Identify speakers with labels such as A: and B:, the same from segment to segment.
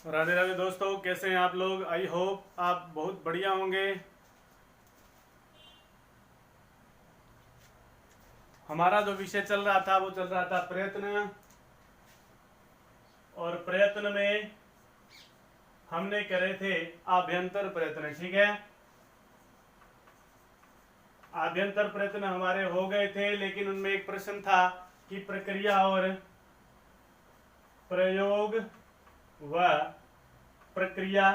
A: राधे राधे दोस्तों, कैसे हैं आप लोग। आई होप आप बहुत बढ़िया होंगे। हमारा जो विषय चल रहा था वो चल रहा था प्रयत्न। और प्रयत्न में हमने करे थे आभ्यंतर प्रयत्न। ठीक है, आभ्यंतर प्रयत्न हमारे हो गए थे, लेकिन उनमें एक प्रश्न था कि प्रक्रिया और प्रयोग व प्रक्रिया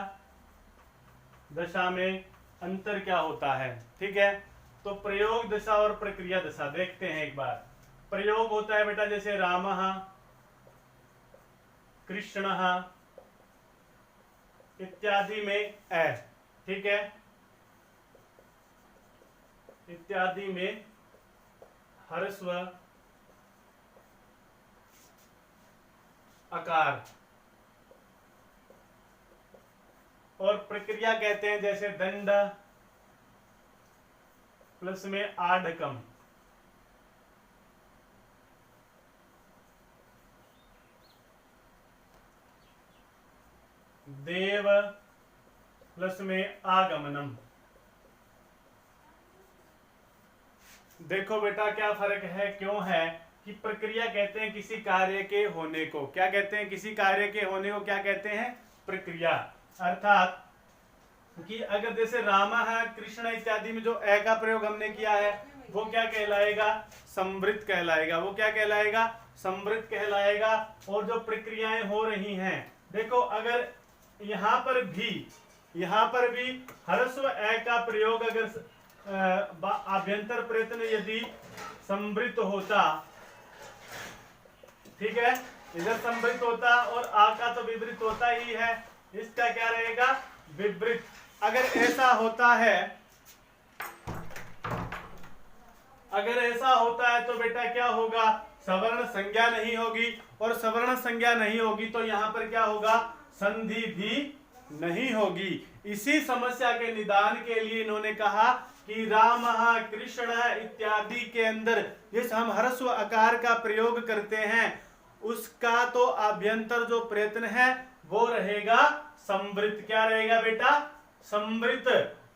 A: दशा में अंतर क्या होता है। ठीक है, तो प्रयोग दशा और प्रक्रिया दशा देखते हैं एक बार। प्रयोग होता है बेटा जैसे रामः, कृष्णः इत्यादि में ए। ठीक है, इत्यादि में ह्रस्व आकार। और प्रक्रिया कहते हैं जैसे दंड प्लस में आडकम, देव प्लस में आगमनम। देखो बेटा क्या फर्क है, क्यों है कि प्रक्रिया कहते हैं किसी कार्य के होने को। क्या कहते हैं? किसी कार्य के होने को क्या कहते हैं? प्रक्रिया। अर्थात कि अगर जैसे राम है, कृष्ण इत्यादि में जो ए का प्रयोग हमने किया है वो क्या कहलाएगा? संवृत कहलाएगा। वो क्या कहलाएगा? संवृत कहलाएगा। और जो प्रक्रियाएं हो रही हैं, देखो अगर यहां पर भी ह्रस्व ए का प्रयोग अगर आभ्यंतर प्रयत्न यदि संवृत होता, ठीक है, इधर संवृत होता और आ का तो विवृत होता ही है, इसका क्या रहेगा? विवृत। अगर ऐसा होता है तो बेटा क्या होगा? सवर्ण संज्ञा नहीं होगी। और सवर्ण संज्ञा नहीं होगी तो यहां पर क्या होगा? संधि भी नहीं होगी। इसी समस्या के निदान के लिए इन्होंने कहा कि राम, कृष्ण इत्यादि के अंदर जिस हम ह्रस्व आकार का प्रयोग करते हैं उसका तो आभ्यंतर जो प्रयत्न है वो रहेगा संवृत। क्या रहेगा बेटा? संवृत।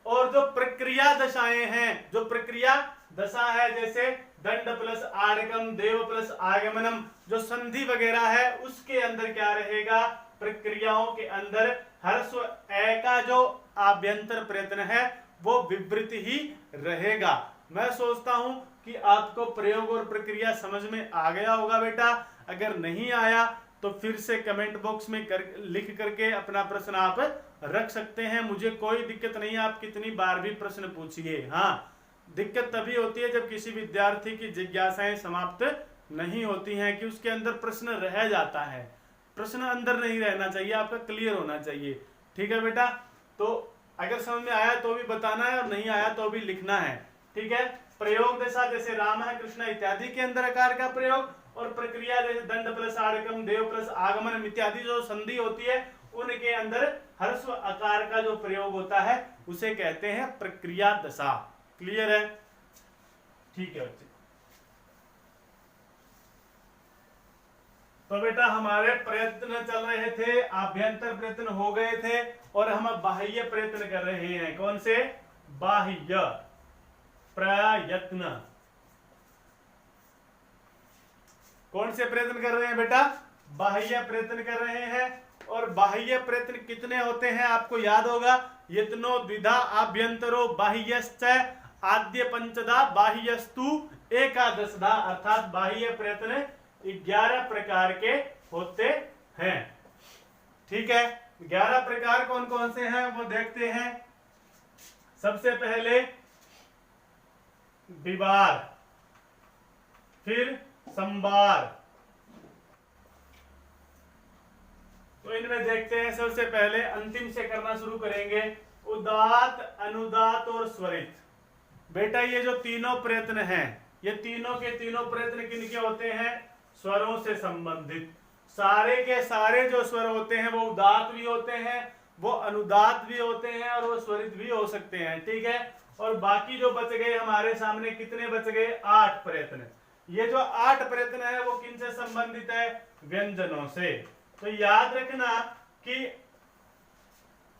A: और जो प्रक्रिया दशाएं हैं, जो प्रक्रिया दशा है जैसे दंड प्लस आडकम, देव प्लस आगमनम, जो संधि वगैरह है उसके अंदर क्या रहेगा? प्रक्रियाओं के अंदर ह्रस्व ए का जो आभ्यंतर प्रयत्न है वो विवृत ही रहेगा। मैं सोचता हूं कि आपको प्रयोग और प्रक्रिया समझ में आ गया होगा बेटा। अगर नहीं आया तो फिर से कमेंट बॉक्स में लिख करके अपना प्रश्न आप रख सकते हैं। मुझे कोई दिक्कत नहीं है, आप कितनी बार भी प्रश्न पूछिए। हाँ, दिक्कत तभी होती है जब किसी विद्यार्थी की जिज्ञासाएं समाप्त नहीं होती हैं, कि उसके अंदर प्रश्न रह जाता है। प्रश्न अंदर नहीं रहना चाहिए, आपका क्लियर होना चाहिए। ठीक है बेटा, तो अगर समझ में आया तो भी बताना है और नहीं आया तो भी लिखना है। ठीक है, प्रयोग दशा जैसे राम है, कृष्ण इत्यादि के अंदर आकार का प्रयोग, और प्रक्रिया जैसे दंड प्लस आडकम, देव प्लस आगमन इत्यादि जो संधि होती है उनके अंदर ह्रस्व आकार का जो प्रयोग होता है उसे कहते हैं प्रक्रिया दशा। क्लियर है? ठीक है बच्चे। तो बेटा हमारे प्रयत्न चल रहे थे, आभ्यंतर प्रयत्न हो गए थे और हम अब बाह्य प्रयत्न कर रहे हैं। कौन से? बाह्य प्रयत्न। कौन से प्रयत्न कर रहे हैं बेटा? बाह्य प्रयत्न कर रहे हैं। और बाह्य प्रयत्न कितने होते हैं आपको याद होगा? यत्नो द्विधा आभ्यंतरो बाह्यश्च आद्य पंचदा बाह्यस्तु एकादशदा। अर्थात बाह्य प्रयत्न 11 प्रकार के होते हैं। ठीक है, 11 प्रकार कौन कौन से हैं वो देखते हैं। सबसे पहले विवार, फिर संवार। तो इनमें देखते हैं, सबसे पहले अंतिम से करना शुरू करेंगे। उदात, अनुदात और स्वरित। बेटा ये जो तीनों प्रयत्न हैं, ये तीनों के तीनों प्रयत्न किनके होते हैं? स्वरों से संबंधित। सारे के सारे जो स्वर होते हैं वो उदात भी होते हैं, वो अनुदात भी होते हैं और वो स्वरित भी हो सकते हैं। ठीक है, और बाकी जो बच गए हमारे सामने, कितने बच गए? 8 प्रयत्न। ये जो 8 प्रयत्न है वो किनसे संबंधित है? व्यंजनों से। तो याद रखना कि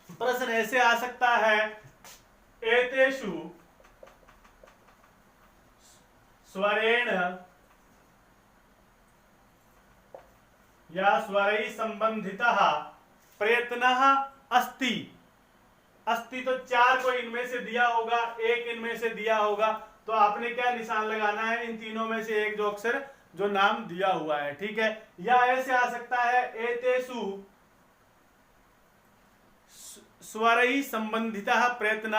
A: प्रश्न ऐसे आ सकता है, एतेषु स्वरेण या स्वरै संबंधितः प्रयत्नः अस्ति। अस्ति तो 4 को इनमें से दिया होगा, एक इनमें से दिया होगा, तो आपने क्या निशान लगाना है, इन तीनों में से एक जो अक्षर जो नाम दिया हुआ है, ठीक है। या ऐसे आ सकता है, एतेषु स्वरै संबंधितः प्रयत्न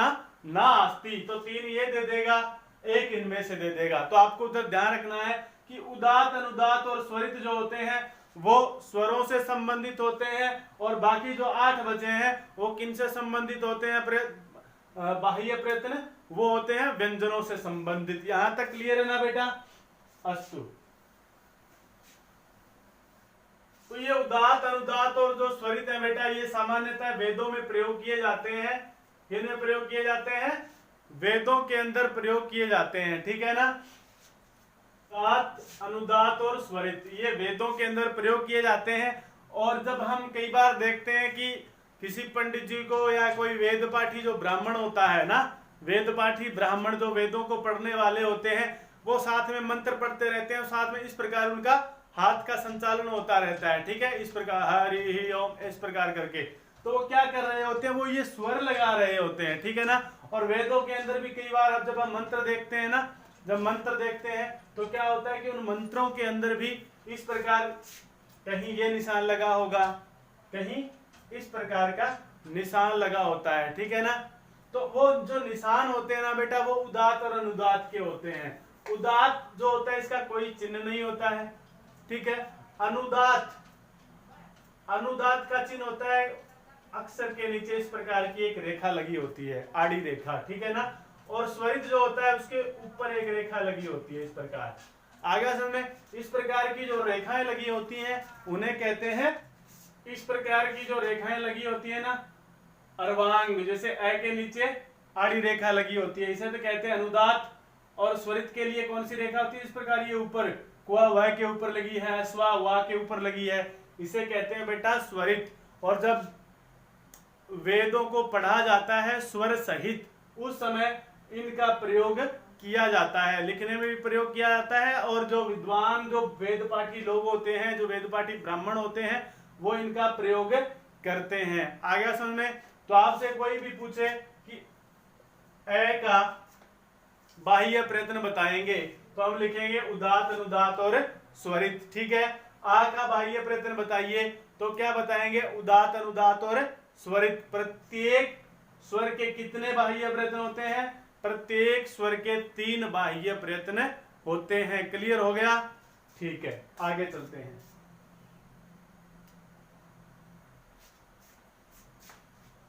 A: नास्ति, तो 3 ये दे देगा, एक इनमें से दे देगा। तो आपको उधर ध्यान रखना है कि उदात, अनुदात और स्वरित जो होते हैं वो स्वरों से संबंधित होते हैं, और बाकी जो 8 बचे हैं वो किन से संबंधित होते हैं, बाह्य प्रयत्न वो होते हैं व्यंजनों से संबंधित। यहां तक क्लियर है ना बेटा? अस्तु। तो ये उदात, अनुदात और जो स्वरित है बेटा, ये सामान्यतः वेदों में प्रयोग किए जाते हैं। किनमें प्रयोग किए जाते हैं? वेदों के अंदर प्रयोग किए जाते हैं, ठीक है ना। उदात, अनुदात और स्वरित ये वेदों के अंदर प्रयोग किए जाते हैं। और जब हम कई बार देखते हैं कि किसी पंडित जी को या कोई वेद पाठी जो ब्राह्मण होता है ना, वेद पाठी ब्राह्मण जो वेदों को पढ़ने वाले होते हैं, वो साथ में मंत्र पढ़ते रहते हैं और साथ में इस प्रकार उनका हाथ का संचालन होता रहता है, ठीक है, इस प्रकार हरि ओम इस प्रकार करके। तो वो क्या कर रहे होते हैं, वो ये स्वर लगा रहे होते हैं, ठीक है ना। और वेदों के अंदर भी कई बार अब जब हम मंत्र देखते हैं ना, जब मंत्र देखते हैं तो क्या होता है कि उन मंत्रों के अंदर भी इस प्रकार कहीं ये निशान लगा होगा, कहीं इस प्रकार का निशान लगा होता है, ठीक है ना। तो वो जो निशान होते हैं ना बेटा, वो उदात और अनुदात के होते हैं। उदात जो होता है इसका कोई चिन्ह नहीं होता है, ठीक है। अनुदात, अनुदात का चिन्ह होता है अक्षर के नीचे इस प्रकार की एक रेखा लगी होती है, आड़ी रेखा, ठीक है ना। और स्वरित जो होता है उसके ऊपर एक रेखा लगी होती है इस प्रकार। आगे समझ, इस प्रकार की जो रेखाएं लगी होती हैं उन्हें कहते हैं, इस प्रकार की जो रेखाएं लगी होती है ना, अर्वांग, जैसे अ के नीचे आड़ी रेखा लगी होती है, इसे तो कहते हैं अनुदात। और स्वरित के लिए कौन सी रेखा होती है? इस प्रकार ये ऊपर क्वा व के ऊपर लगी है, स्वा वा के ऊपर लगी है, इसे कहते हैं बेटा स्वरित। और जब वेदों को पढ़ा जाता है स्वर सहित, उस समय इनका प्रयोग किया जाता है, लिखने में भी प्रयोग किया जाता है। और जो विद्वान, जो वेद पाठी लोग होते हैं, जो वेद पाठी ब्राह्मण होते हैं, वो इनका प्रयोग करते हैं। आगे समझ में? तो आपसे कोई भी पूछे कि ए का बाह्य प्रयत्न बताएंगे, तो हम लिखेंगे उदात, अनुदात और स्वरित, ठीक है। आ का बाह्य प्रयत्न बताइए, तो क्या बताएंगे? उदात, अनुदात और स्वरित। प्रत्येक स्वर के कितने बाह्य प्रयत्न होते हैं? प्रत्येक स्वर के 3 बाह्य प्रयत्न होते हैं। क्लियर हो गया? ठीक है, आगे चलते हैं।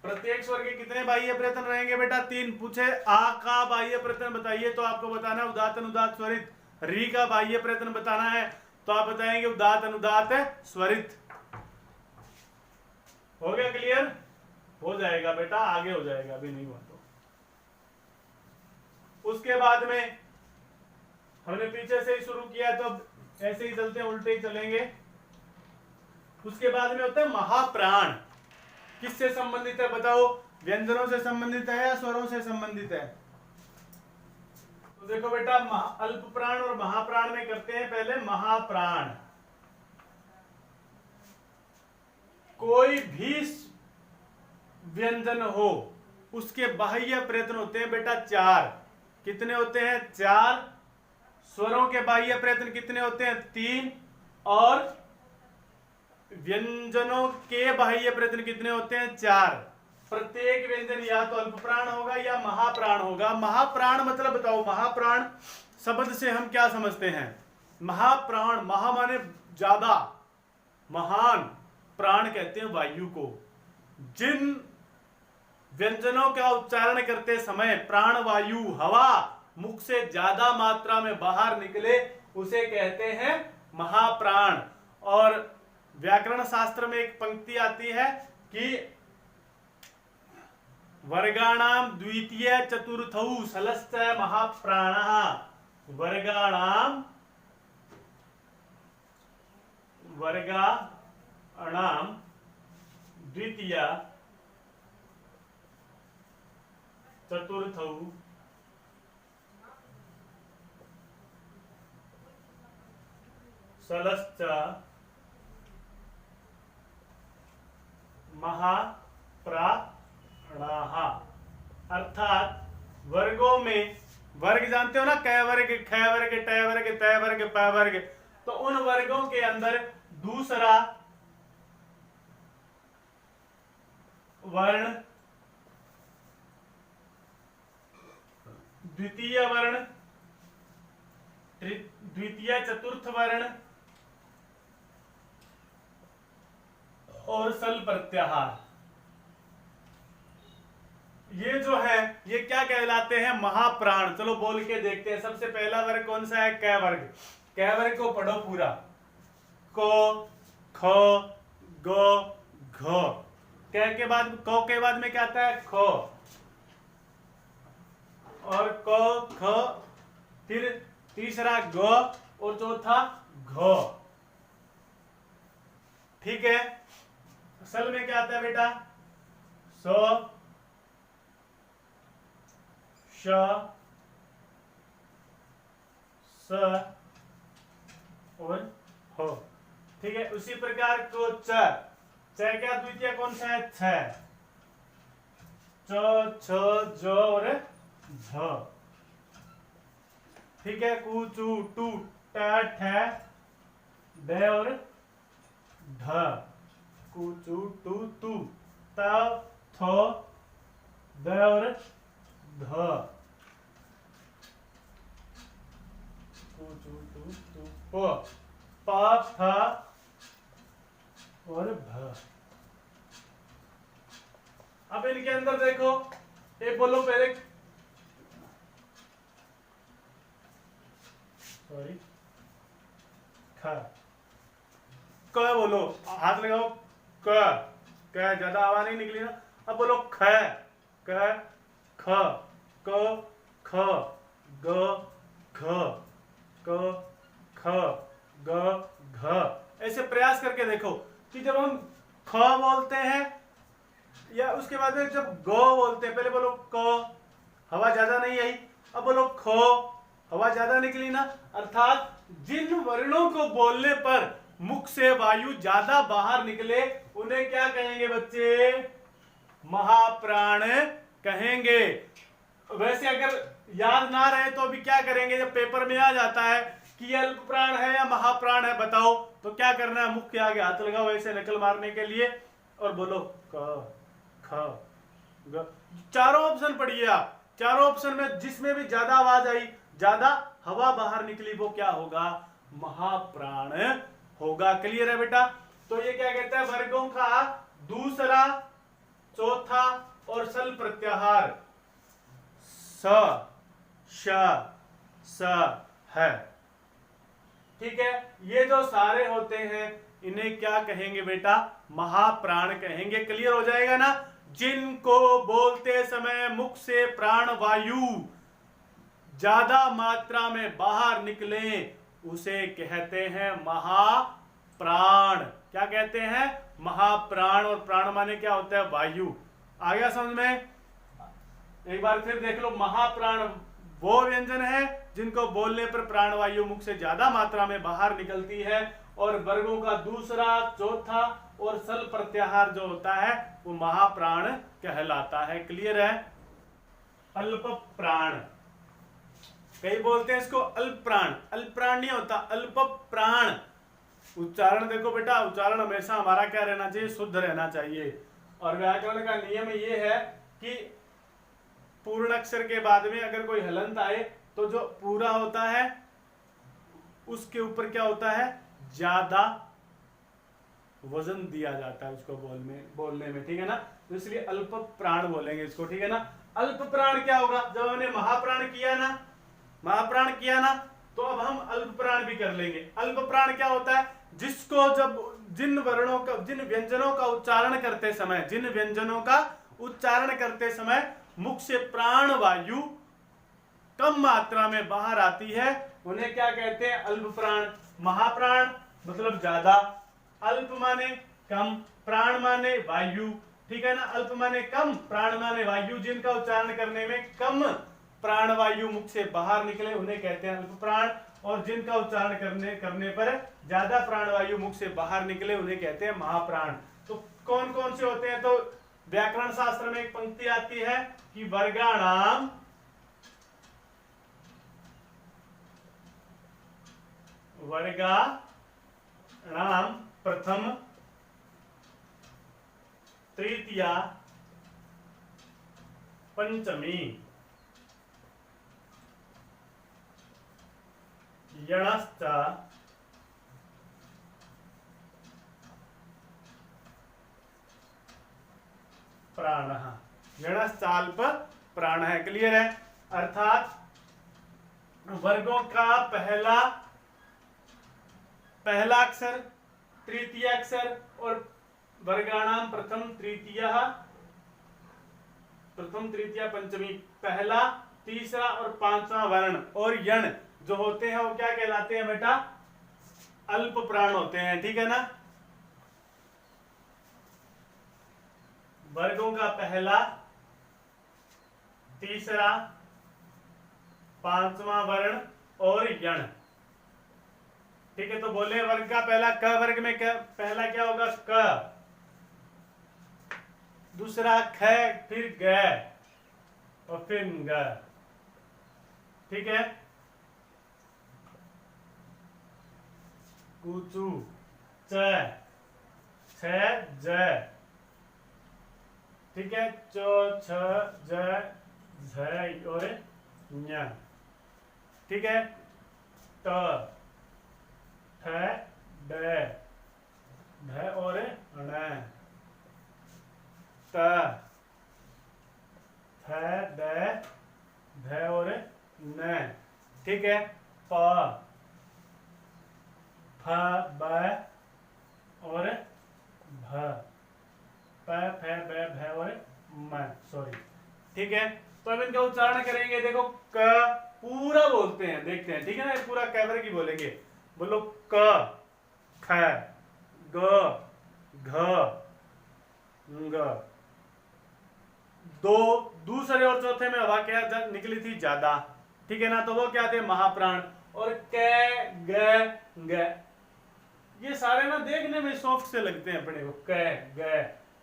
A: प्रत्येक स्वर के कितने बाह्य प्रयत्न रहेंगे बेटा? 3। पूछे आ का बाह्य प्रयत्न बताइए, तो आपको बताना उदात, अनुदात, स्वरित। री का बाह्य प्रयत्न बताना है, तो आप बताएंगे उदात, अनुदात, स्वरित। हो गया क्लियर? हो जाएगा बेटा, आगे हो जाएगा, अभी नहीं हुआ तो। उसके बाद में हमने पीछे से ही शुरू किया, तो ऐसे ही चलते हैं, उल्टे ही चलेंगे। उसके बाद में होता है महाप्राण। किससे संबंधित है बताओ? व्यंजनों से संबंधित है या स्वरों से संबंधित है? तो देखो बेटा, अल्प प्राण और महाप्राण में करते हैं पहले महाप्राण। कोई भी व्यंजन हो उसके बाह्य प्रयत्न होते हैं बेटा 4। कितने होते हैं? 4। स्वरों के बाह्य प्रयत्न कितने होते हैं? 3। और व्यंजनों के बाह्य प्रयत्न कितने होते हैं? 4। प्रत्येक व्यंजन या तो अल्प प्राण होगा या महाप्राण होगा। महाप्राण मतलब बताओ, महाप्राण शब्द से हम क्या समझते हैं? महाप्राण, महा माने ज्यादा, महान, प्राण कहते हैं वायु को। जिन व्यंजनों का उच्चारण करते समय प्राण वायु, हवा मुख से ज्यादा मात्रा में बाहर निकले, उसे कहते हैं महाप्राण। और व्याकरण शास्त्र में एक पंक्ति आती है कि वर्गाणाम द्वितीय चतुर्थौ सलश्च महाप्राणः। वर्गाणाम द्वितीय चतुर्थौ, सलश्च, महाप्राणाः। अर्थात वर्गों में, वर्ग जानते हो ना, क वर्ग, ख वर्ग, ट वर्ग, त वर्ग, प वर्ग, तो उन वर्गों के अंदर दूसरा वर्ण, द्वितीय वर्ण, द्वितीय चतुर्थ वर्ण और सल प्रत्याहार, ये जो है ये क्या कहलाते हैं? महाप्राण। चलो बोल के देखते हैं। सबसे पहला वर्ग कौन सा है? क वर्ग। क वर्ग को पढ़ो पूरा। को, ख, ग, घ। क के बाद, क के बाद में क्या आता है? ख, और क, ख, फिर तीसरा ग और चौथा घ। ठीक है। सल में क्या आता है बेटा? स, श, स और हो। ठीक है। उसी प्रकार को च, च क्या द्वितीय कौन सा है? छ, च, छ, ज और झ। ठीक है। कु, चु, टू, ट, ठ, ड और ढ। कु, चु, टू, तू, त, थ, द और ध। कु, चु, टू, तू, प, प, फ और भ। अब इनके अंदर देखो, एक बोलो पहले, सॉरी, ख, क बोलो, हाथ लगाओ। क, क ज्यादा आवाज नहीं निकली ना। अब बोलो ख, क, ख, क, ख, ग, घ, क, ख, ग, घ। ऐसे प्रयास करके देखो कि जब हम ख बोलते हैं या उसके बाद में जब ग बोलते हैं, पहले बोलो क, हवा ज्यादा नहीं आई। अब बोलो ख, हवा ज्यादा निकली ना। अर्थात जिन वर्णों को बोलने पर मुख से वायु ज्यादा बाहर निकले उन्हें क्या कहेंगे बच्चे? महाप्राण कहेंगे। वैसे अगर याद ना रहे तो अभी क्या करेंगे, जब पेपर में आ जाता है कि अल्प प्राण है या महाप्राण है बताओ, तो क्या करना है? मुख के आगे हाथ लगाओ ऐसे नकल मारने के लिए और बोलो क, ख, ग। चारों ऑप्शन पढ़िए आप। चारों ऑप्शन में जिसमें भी ज्यादा आवाज आई, ज्यादा हवा बाहर निकली, वो क्या होगा? महाप्राण होगा। क्लियर है बेटा? तो ये क्या कहता है? वर्गों का दूसरा, चौथा और सल प्रत्याहार स, श, स है। ठीक है। ये जो सारे होते हैं इन्हें क्या कहेंगे बेटा? महाप्राण कहेंगे। क्लियर हो जाएगा ना? जिनको बोलते समय मुख से प्राण वायु ज्यादा मात्रा में बाहर निकले उसे कहते हैं महाप्राण। क्या कहते हैं? महाप्राण। और प्राण माने क्या होता है? वायु। आ गया समझ में? एक बार फिर देख लो। महाप्राण वो व्यंजन है जिनको बोलने पर प्राण वायु मुख से ज्यादा मात्रा में बाहर निकलती है, और वर्गों का दूसरा, चौथा और सल प्रत्याहार जो होता है वो महाप्राण कहलाता है। क्लियर है? अल्प प्राण, कई बोलते हैं इसको अल्प प्राण। अल्प प्राण नहीं होता, अल्प प्राण। उच्चारण देखो बेटा, उच्चारण हमेशा हमारा क्या रहना चाहिए? शुद्ध रहना चाहिए। और व्याकरण का नियम ये है कि पूर्ण अक्षर के बाद में अगर कोई हलंत आए तो जो पूरा होता है उसके ऊपर क्या होता है? ज्यादा वजन दिया जाता है उसको बोलने में। ठीक है ना? तो इसलिए अल्प प्राण बोलेंगे इसको। ठीक है ना? अल्प प्राण क्या होगा? जब हमने महाप्राण किया ना, तो अब हम अल्प प्राण भी कर लेंगे। अल्प प्राण क्या होता है? जिसको जब जिन व्यंजनों का उच्चारण करते समय मुख से प्राण वायु कम मात्रा में बाहर आती है उन्हें क्या कहते हैं? अल्प प्राण। महाप्राण मतलब ज्यादा, अल्प माने कम, प्राण माने वायु, ठीक है ना। अल्प माने कम, प्राण माने वायु, जिनका उच्चारण करने में कम प्राणवायु मुख से बाहर निकले उन्हें कहते हैं अल्प प्राण, और जिनका उच्चारण करने पर ज्यादा प्राणवायु मुख से बाहर निकले उन्हें कहते हैं महाप्राण। तो कौन कौन से होते हैं, तो व्याकरण शास्त्र में एक पंक्ति आती है कि वर्गाणाम प्रथम तृतीया पंचमी यणश्च प्राणः, यणश्चाल्प प्राण है। क्लियर है। अर्थात वर्गों का पहला अक्षर, तृतीय अक्षर, और वर्गाणाम प्रथम तृतीय पंचमी, पहला, तीसरा और पांचवा वर्ण और यण जो होते हैं वो क्या कहलाते हैं बेटा, अल्प प्राण होते हैं। ठीक है ना। वर्गों का पहला, तीसरा, पांचवा वर्ण और यण। ठीक है। तो बोले वर्ग का पहला, क वर्ग में पहला क्या होगा, क, दूसरा ख, फिर ग और फिर ग। ठीक है। कुचु, च, छ, ज। ठीक है। चो, छ, ज, झ और ञ। ठीक है। ट, ठ, ड, ढ और ण। त, थ, द, ध और न। ठीक है। प, फ, ब और भ। प, फ, ब, भ और म। सॉरी। ठीक है। तो अब इनका उच्चारण करेंगे। देखो क पूरा बोलते हैं, देखते हैं। ठीक है ना। पूरा कैवर की बोलेंगे। बोलो क, ख, ग, घ, ङ। दो दूसरे और चौथे में हवा क्या निकली थी, ज्यादा। ठीक है ना। तो वो क्या थे, महाप्राण। और क, ग, ग, ये सारे ना देखने में सॉफ्ट से लगते हैं अपने को। क, ग,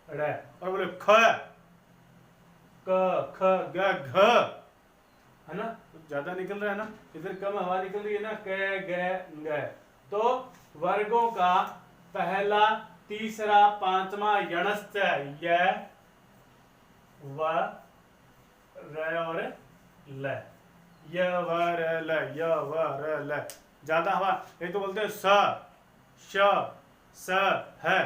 A: ड़, और बोले ख, क, ख, ग, घ, है ना। तो ज्यादा निकल रहा है ना, इधर कम हवा निकल रही है ना, क, ग, ग। तो वर्गों का पहला, तीसरा, पांचवा यणश्च, य, व, र और ल। य, व, र, ल, य, व, र, ल। ज्यादा हवा, ये तो बोलते हैं स, श, स, ह,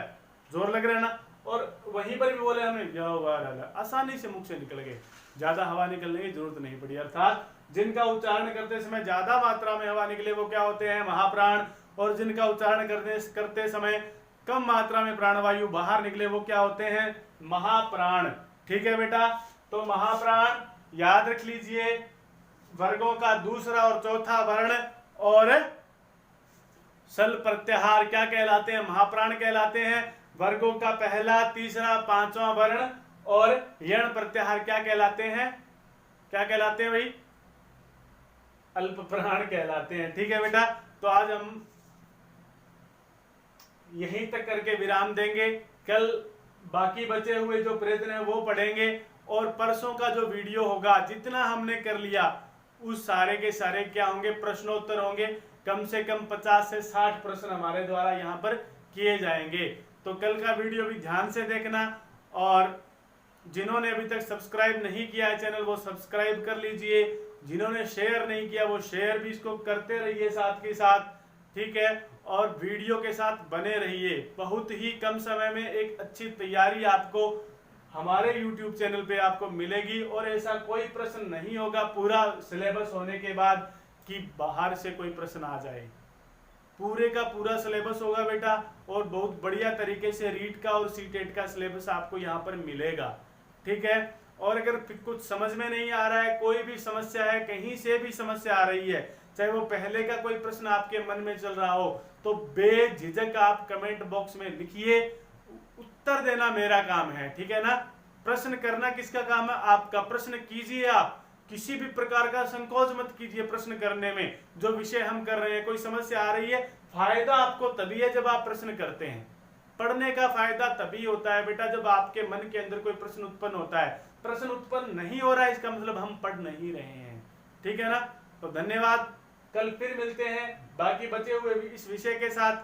A: जोर लग रहा है ना। और वहीं पर भी बोले हमने य, व, र, ल, आसानी से मुख से निकल गए, ज्यादा हवा निकलने की जरूरत नहीं पड़ी। अर्थात जिनका उच्चारण करते समय ज्यादा मात्रा में हवा निकले वो क्या होते हैं, महाप्राण। और जिनका उच्चारण करते समय कम मात्रा में प्राणवायु बाहर निकले वो क्या होते हैं, महाप्राण। ठीक है बेटा। तो महाप्राण याद रख लीजिए। वर्गों का दूसरा और चौथा वर्ण और सल प्रत्याहार क्या कहलाते हैं, महाप्राण कहलाते हैं। वर्गों का पहला, तीसरा, पांचवा वर्ण और यण प्रत्याहार क्या कहलाते हैं, क्या कहलाते हैं भाई, अल्प प्राण कहलाते हैं। ठीक है बेटा। तो आज हम यहीं तक करके विराम देंगे। कल बाकी बचे हुए जो प्रश्न है वो पढ़ेंगे, और परसों का जो वीडियो होगा जितना हमने कर लिया उस सारे के सारे क्या होंगे, प्रश्नोत्तर होंगे। कम से कम 50 से 60 प्रश्न हमारे द्वारा यहाँ पर किए जाएंगे। तो कल का वीडियो भी ध्यान से देखना, और जिन्होंने अभी तक सब्सक्राइब नहीं किया है चैनल वो सब्सक्राइब कर लीजिए। जिन्होंने शेयर नहीं किया वो शेयर भी इसको करते रहिए साथ के साथ। ठीक है। और वीडियो के साथ बने रहिए। बहुत ही कम समय में एक अच्छी तैयारी आपको हमारे YouTube चैनल पे आपको मिलेगी, और ऐसा कोई प्रश्न नहीं होगा पूरा सिलेबस होने के बाद कि बाहर से कोई प्रश्न आ जाए। पूरे का पूरा सिलेबस होगा बेटा, और बहुत बढ़िया तरीके से रीट का और सीटेट का सिलेबस आपको यहाँ पर मिलेगा। ठीक है। और अगर कुछ समझ में नहीं आ रहा है, कोई भी समस्या है, कहीं से भी समस्या आ रही है, चाहे वो पहले का कोई प्रश्न आपके मन में चल रहा हो, तो बेझिझक आप कमेंट बॉक्स में लिखिए। उत्तर देना मेरा काम है, ठीक है ना। प्रश्न करना किसका काम है? आपका। प्रश्न कीजिए, आप किसी भी प्रकार का संकोच मत कीजिए प्रश्न करने में। जो विषय हम कर रहे हैं, कोई समस्या आ रही है, फायदा आपको तभी है जब आप प्रश्न करते हैं। पढ़ने का फायदा तभी होता है बेटा जब आपके मन के अंदर कोई प्रश्न उत्पन्न होता है। प्रश्न उत्पन्न नहीं हो रहा है, इसका मतलब हम पढ़ नहीं रहे हैं, ठीक है ना। तो धन्यवाद, कल फिर मिलते हैं बाकी बचे हुए इस विषय के साथ।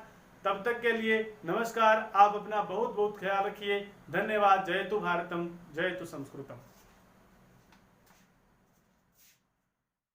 A: तब तक के लिए नमस्कार। आप अपना बहुत बहुत ख्याल रखिए। धन्यवाद। जयतु भारतम, जयतु संस्कृतम।